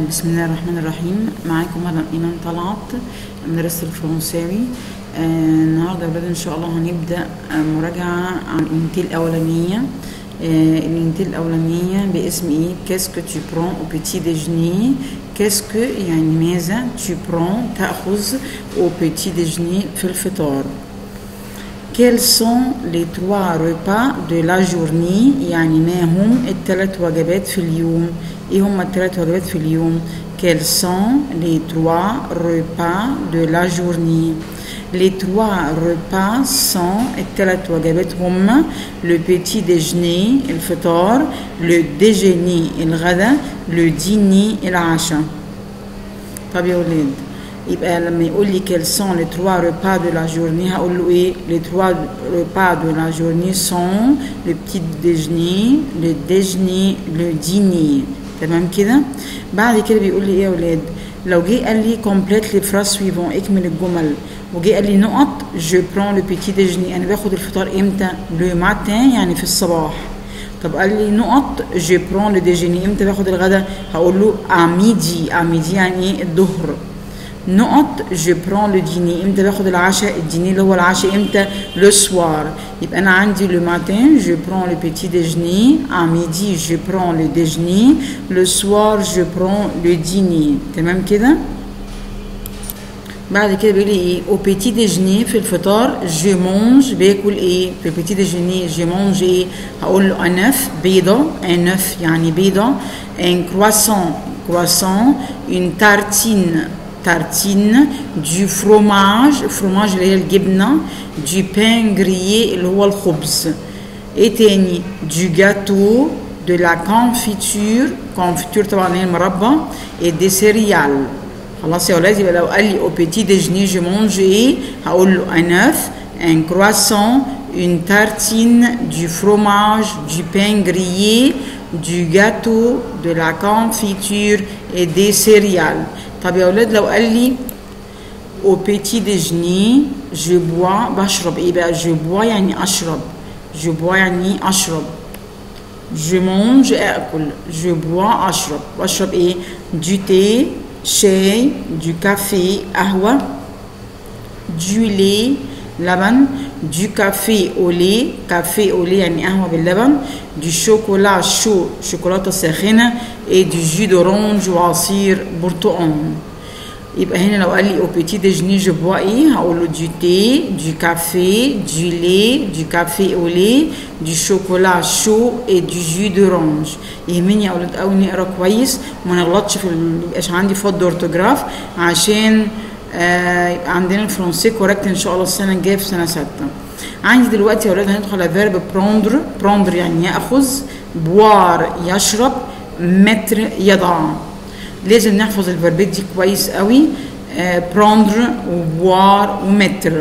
بسم الله الرحمن الرحيم. معاكم مدام إيمان طلعت مدرسة الفرنساوي. النهارده يا ولاد ان شاء الله هنبدأ مراجعة عن اليونتي الأولانية. اليونتي الأولانية باسم ايه؟ كاسكو tu prends au petit déjeuner. كاسكو يعني ماذا؟ tu prends تأخذ au petit déjeuner في الفطار. Quels sont les 3 repas de la journée؟ يعني ما هم الثلاث وجبات في اليوم؟ ايه هم الثلاث وجبات في اليوم؟ Quels sont les 3 repas de la journée؟ Les 3 repas sont الثلاث وجبات هم le petit déjeuner الفطار، le déjeuner الغداء، le dîner العشاء. طب يا ولاد يبقى لما يقول لي quels sont les 3 repas de la journée هقول له ايه؟ les 3 repas de la journée sont le petit déjeuner، le déjeuner، le dîner. تمام كده؟ بعد كده بيقول لي ايه يا ولاد؟ لو جه قال لي complète les phrases suivantes اكمل الجمل، وجه قال لي نقط je prends le petit déjeuner انا باخد الفطار امتى؟ le matin يعني في الصباح. طب قال لي نقط je prends le déjeuner امتى باخد الغداء؟ هقول له à midi. à midi يعني ايه؟ الظهر. نقط je prends le dîner امتى باخد العشاء؟ الديني اللي هو العشاء امتى؟ le soir. يبقى انا عندي le matin je prends le petit déjeuner، à midi je prends le déjeuner، le soir je prends le dîner. تمام كده؟ بعد كده بيقول لي ايه؟ au petit déjeuner في الفطار je mange باكل ايه؟ في البيتي déjeuner je mange ايه؟ هقول له un œuf بيضة، un œuf يعني بيضة، un croissant، une tartine، du fromage اللي هي الجبنة، du pain grillé اللي هو الخبز. ايه تاني؟ du gâteau، de la confiture طبعا هي المربى، et des céréales. خلاص يا ولاد يبقى لو قال لي au petit déjeuner je mange ايه؟ هقول له un œuf، un croissant، une tartine، du fromage، du pain grillé، du gâteau، de la confiture et des céréales. طب يا ولاد لو قال لي au petit déjeuner je bois بشرب ايه بقى؟ je bois يعني اشرب، je bois يعني اشرب، je mange اكل، je bois اشرب ايه؟ du thé شاي، du café قهوة، du lait لبن، du café au lait يعني قهوة باللبن، du chocolat chaud شوكولاتة ساخنة، et du jus d'orange وعصير برتقال. يبقى هنا لو قال لي au petit déjeuner je bois ايه؟ هقول له du thé، du café، du lait، du café au lait، du chocolat chaud et du jus d'orange. يهمني يا اولاد قوي نقرا كويس وما نغلطش ميبقاش عندي فض اورتوجراف عشان يبقى عندنا الفرنسي كوريكت ان شاء الله السنه الجايه في سنه 6. عندي دلوقتي يا اولاد هندخل على فيرب prendre يعني ياخذ، boire يشرب، mettre يضع. لازم نحفظ الفيربات دي كويس قوي، prendre وboire وmettre.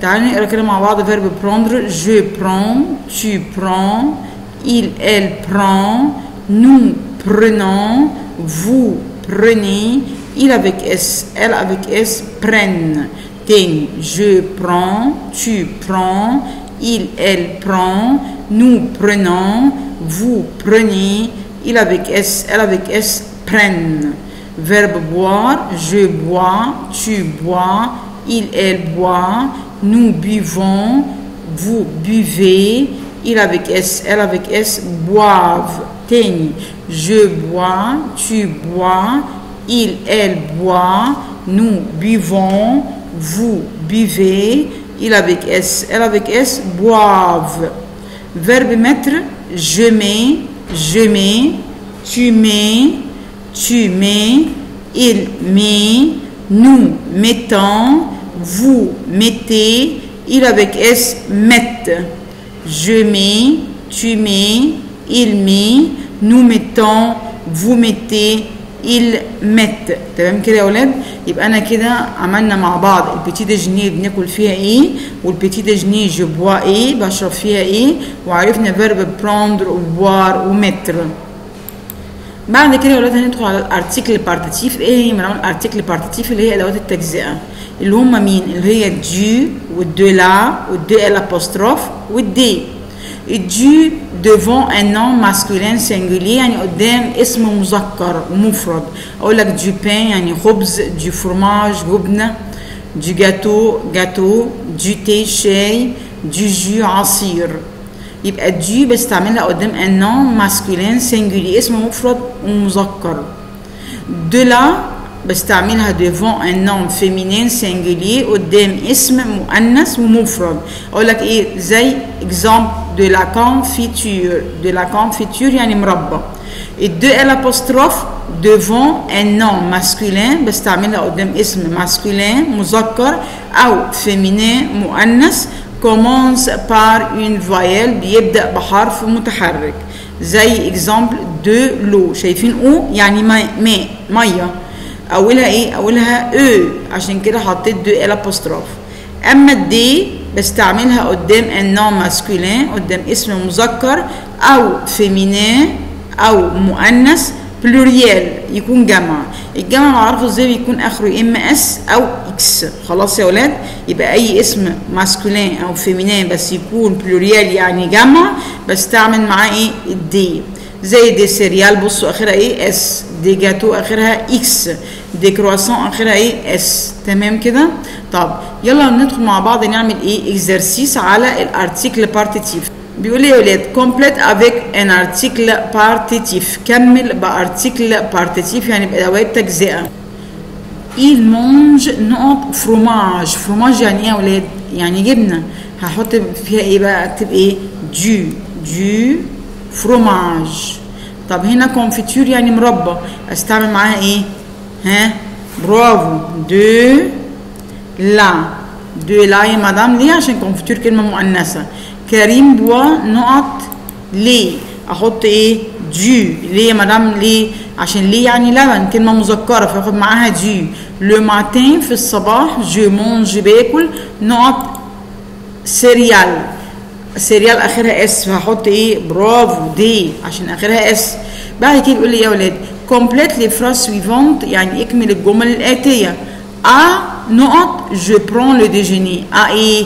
تعالوا نقرا كده مع بعض فيرب prendre. je prends، tu prends، il elle prend، nous prenons، vous prenez، il avec S elle avec S prennent. تاني je prends، tu prends، il elle prend، nous prenons، vous prenez، il avec S elle avec S prennent. Verbe boire je bois، tu bois، il elle boit، nous buvons، vous buvez، il avec S elle avec S boivent. تاني je bois، tu bois، il elle boit، nous buvons، vous buvez، il avec S elle avec S boivent. Verbe mettre je mets، tu mets، il met، nous mettons، vous mettez، il avec S mettent. je mets، tu mets، il met، nous mettons، vous mettez، ils mettent. تمام كده يا ولاد؟ يبقى انا كده عملنا مع بعض البيتي ديجني بناكل فيها ايه، والبيتي ديجني جو بوا ايه بشرب فيها ايه، وعرفنا فيرب prendre وبوار ومتر. بعد كده يا ولاد هندخل على الارتيكل بارتيتيف. ايه هي من الارتيكل بارتيتيف؟ اللي هي ادوات التجزئه اللي هم مين؟ اللي هي دو والدو لا والدو الابوستروف والدي. du devant un nom masculin singulier يعني قدام اسم مذكر ومفرد. اقول لك du pain يعني خبز، du fromage جبنه، du gâteau du thé شاي، du jus عصير. يبقى du بستعملها قدام un nom masculin singulier اسم مفرد ومذكر. de la بستعملها devant un nom féminin singulier قدام اسم مؤنث ومفرد. اقول لك ايه زي exemple de la confiture يعني مربى. de l'apostrophe devant un nom masculin بستعملها قدام اسم masculin مذكر او féminin مؤنث commence par une voyelle بيبدأ بحرف متحرك. زي exemple de l'eau، شايفين او يعني ماء ميه، اولها ايه؟ اولها او، عشان كده حطيت دو الابوستروف. اما الدي بستعملها قدام النوم ماسكولين قدام اسم مذكر او فيمينين او مؤنث بلوريال يكون جمع. الجمع بعرفه ازاي؟ بيكون اخره يا اما اس او اكس. خلاص يا ولاد؟ يبقى اي اسم ماسكولين او فيمينين بس يكون بلوريال يعني جمع بستعمل معاه ايه؟ الدي. زي دي سيريال بصوا اخرها ايه؟ اس. دي جاتو اخرها اكس. دي كرواسون اخرها ايه؟ اس. تمام كده؟ طب يلا ندخل مع بعض نعمل ايه؟ اكزرسيس على الارتيكل بارتيتيف. بيقول لي يا ولاد كومبليت افيك ان ارتيكل بارتيتيف، كمل بارتيكل بارتيتيف يعني بادوات تجزئه. il mange نقط فروماج. فروماج يعني ايه يا ولاد؟ يعني جبنه. هحط فيها ايه بقى؟ اكتب ايه؟ دو فروماج. طب هنا كونفيتور يعني مربى، استعمل معاها ايه؟ ها برافو، دو لا يا مدام. ليه؟ عشان كونفيتور كلمه مؤنثه. كريم بوا نقط ليه، احط ايه؟ ليه يا مدام؟ ليه؟ عشان ليه يعني لبن، كلمه مذكره فاخد معاها لو ماتين في الصباح جو مونج باكل نقط سيريال اخرها اس فهحط ايه؟ برافو دي عشان اخرها اس. بعد كده بيقول لي يا ولاد كومبليت لي فراز سويفونت يعني اكمل الجمل الاتيه. نقط جو برون لو ديجيني. ايه؟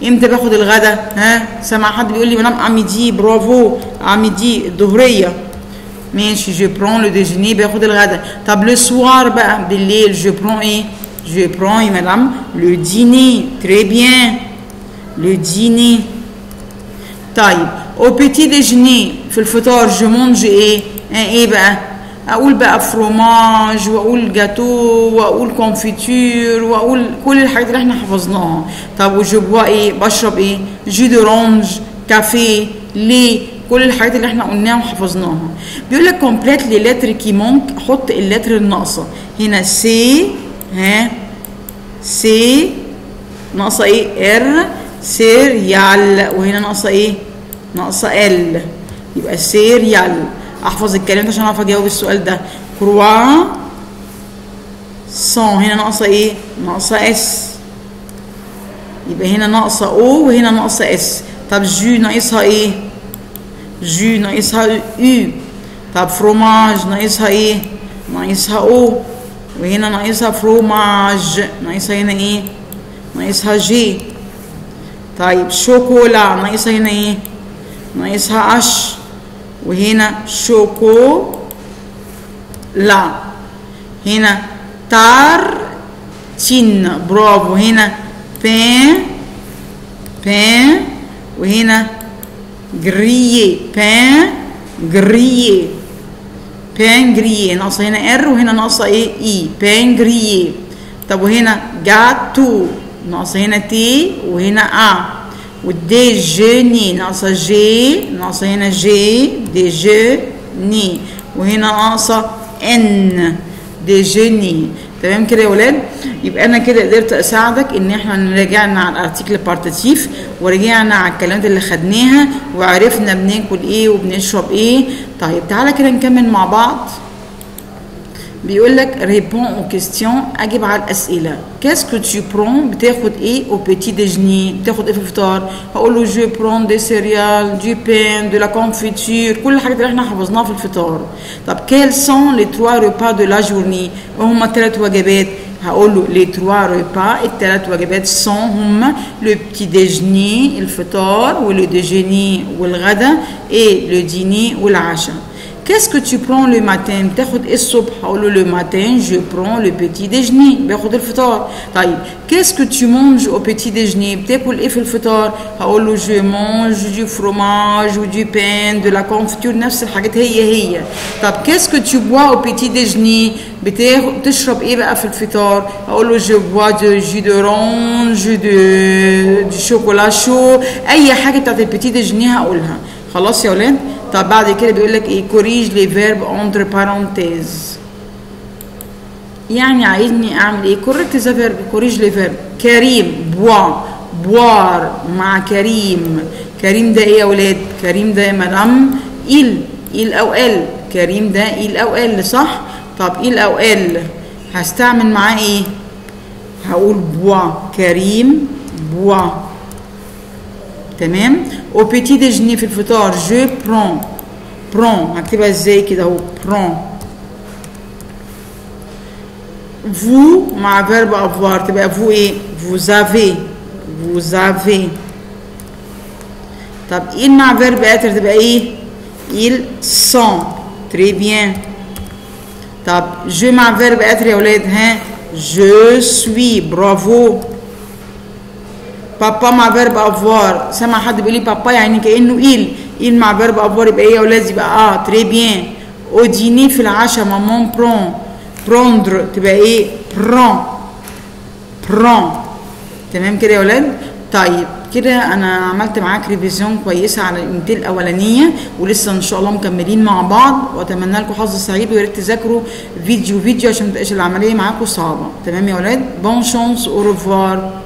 امتى باخد الغدا؟ ها سامع حد بيقول لي بنام اميدي؟ برافو اميدي الظهريه. ماشي جو برون لو ديجيني باخد الغدا. طب لو سوار بقى بالليل جو برون ايه؟ جو برون يا مدام لو ديني. تري بيان لو ديني. طيب او بيتي ديجيني في الفطار جو مونج ايه؟ ايه بقى؟ اقول بقى فروماج واقول جاتو واقول كونفيتور واقول كل الحاجات اللي احنا حفظناها. طب وجو بوا ايه؟ بشرب ايه؟ جو دورانج، كافيه، ليه، كل الحاجات اللي احنا قلناها وحفظناها. بيقول لك كومبليت لي لتر كي مونك، حط اللتر الناقصه. هنا سي، ها سي ناقصه ايه؟ ار سيريال، وهنا ناقصه ايه؟ ناقصه ال، يبقى سيريال. احفظ الكلام ده عشان اعرف اجاوب السؤال ده. كروا سون هنا ناقصه ايه؟ ناقصه اس، يبقى هنا ناقصه او وهنا ناقصه اس. طب جو ناقصها ايه؟ جو ناقصها او. طب فروماج ناقصها ايه؟ ناقصها او، وهنا ناقصها فروماج، ناقصها هنا ايه؟ ناقصها جي. طيب شوكولا ناقصها هنا ايه؟ ناقصها اش، وهنا شوكو لا. هنا تار تين، برافو. هنا بان وهنا جريي، بان جريي ناقصه هنا ار وهنا ناقصه ايه؟ اي، بان جريي. طب وهنا جاتو ناقصه هنا تي وهنا والدي جوني ناقصه جي، ناقصه هنا جي دي جوني، وهنا ناقصه ان دي جوني. تمام كده يا ولاد؟ يبقى انا كده قدرت اساعدك ان احنا رجعنا على الارتيكل بارتيتيف ورجعنا على الكلمات اللي خدناها وعرفنا بناكل ايه وبنشرب ايه. طيب تعالى كده نكمل مع بعض. بيقول لك ريبون او كيستيون، اجيب على الاسئله. كاسكو تو برون، بتاخد ايه او بيتي ديجني؟ بتاخد ايه في الفطار؟ هقول له جو برون دي سيريال، دي بين، دو لا كونفيتور، كل الحاجات اللي احنا حفظناها في الفطار. طب كيل سون لي 3 ريبا دو لا جورني؟ وهما 3 وجبات. هقول له les 3 repas الثلاث وجبات sont هما le petit déjeuner الفطار واللي déjeuner والغدا et le dîner والعشاء. Qu'est-ce que tu prends le matin؟ بتاخد ايه الصبح؟ هقول له le matin je prends le petit déjeuner باخد الفطار. طيب qu'est-ce que tu manges au petit déjeuner؟ بتاكل ايه في الفطار؟ هقول له je mange du fromage ou du pain de la confiture نفس الحاجات هي. طب qu'est-ce que tu bois au petit déjeuner؟ بتشرب ايه بقى في الفطار؟ هقول له je bois de jus d'orange du chocolat chaud اي حاجه بتاعت البيتي ديجني هقولها. خلاص يا ولاد؟ طب بعد كده بيقول لك ايه corrige les verbes entre parenthèses يعني عايزني اعمل ايه correct the verb corrige les verbes. كريم boire مع كريم ده ايه يا ولاد؟ كريم ده يا مدام il او ال كريم ده il او ال صح؟ طب il او ال هستعمل معاه ايه؟ هقول bois كريم bois تمام. au petit déjeuner في الفطار je prends هكتبها ازاي كده اهو prends. vous مع verbe avoir تبقى vous ايه؟ vous avez. طب il مع verbe être تبقى ايه؟ ils sont très bien. طب je مع verbe être يا ولاد ها je suis برافو. بابا مع فيرب افوار سمع حد بيقول لي بابا يعني كانه il مع فيرب افوار يبقى ايه يا ولاد؟ يبقى تري بيان. او ديني في العشاء مامون بروندر تبقى ايه؟ برون تمام كده يا ولاد. طيب كده انا عملت معاك ريفيزيون كويسه على اليونتين الاولانيه ولسه ان شاء الله مكملين مع بعض واتمنى لكم حظ سعيد ويا ريت تذاكروا فيديو عشان ما تبقاش العمليه معاكم صعبه. تمام يا ولاد؟ بون شانس او ريفوار.